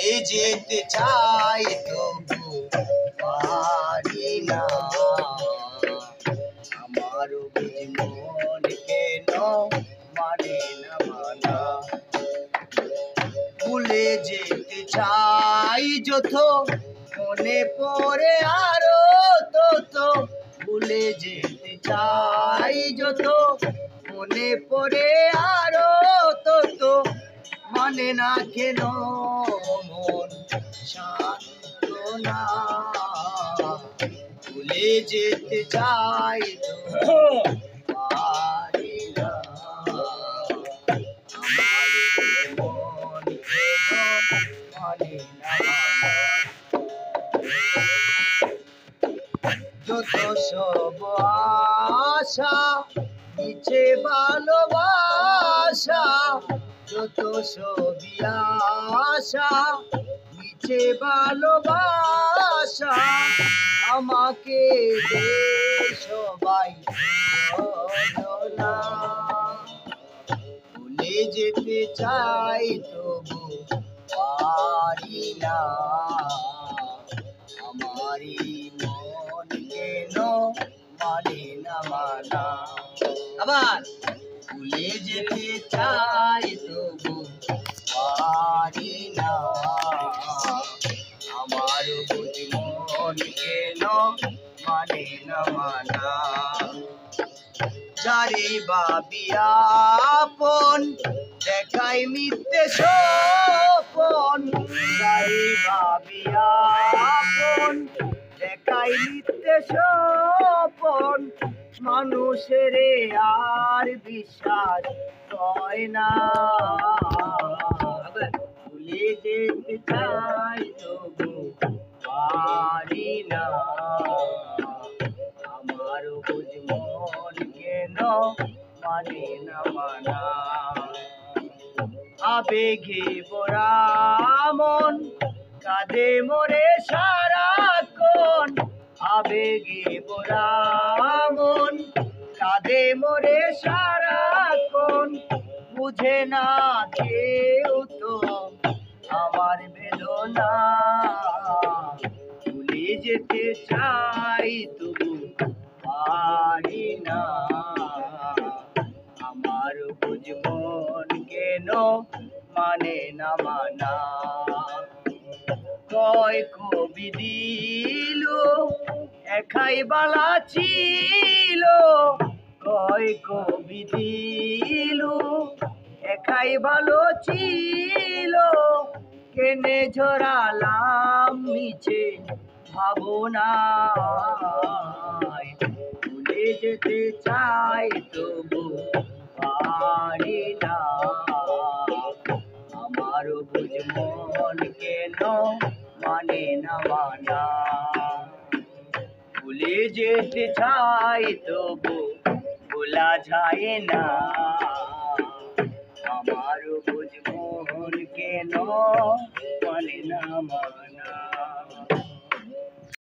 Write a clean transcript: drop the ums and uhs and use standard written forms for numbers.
ভুলে যেতে চাই তবু পারি না। আমার বুঝি মন কেন মানে না মানা। ভুলে যেতে চাই যত মনে পড়ে আরো তত। ভুলে যেতে চাই যত মনে পড়ে আরো তত। মানে না কেন মন শান্ত না। ভুলে যেতে চাই তো পারি না। আমার মন কেন মানে না। যত সব আশা নিচে ভালোবাসা। যত সবই আশা নিচে ভালোবাসা। আমাকে দে সবাই না। ভুলে যেতে চাই তবু পারি না। আমারই মন কেন মানে না মানা। আবার ভুলে যেতে চাই তবু পারি না। আমার বুঝি মন কেন মানে না মানা। যারে ভাবি আপন দেখাই মিথ্যে স্বপন। যারে ভাবি আপন দেখাই মিথ্যে স্বপন। মানুষের আর বিশ্বাস হয় না। ভুলে যেতে চাই তবু পারি না। আমার বুঝ মন কেন মানে না মানা। আবেগে ভরা মন কাঁদে মোরে সারাক্ষণ। আবেগে ভরা মন কাঁদে মোরে সারাক্ষণ। বুঝে না কেউ তো আমার বেদনা। ভুলে যেতে চাই তবু পারি না। আমার বুঝ মন কেন মানে না মানা। কয় কবি দিল একাই বালা ছিল। কয় কবি দিল একাই ভালো ছিল। কেনে ঝরালাম মিছে ভাবনায়। ভুলে যেতে চাই তবু পারি না। আমার বুঝ মন কেন মানে না মানা। ভুলে যেতে চাই তবু ভোলা যায় না। আমার বুঝ মন কেন মানে না মানা।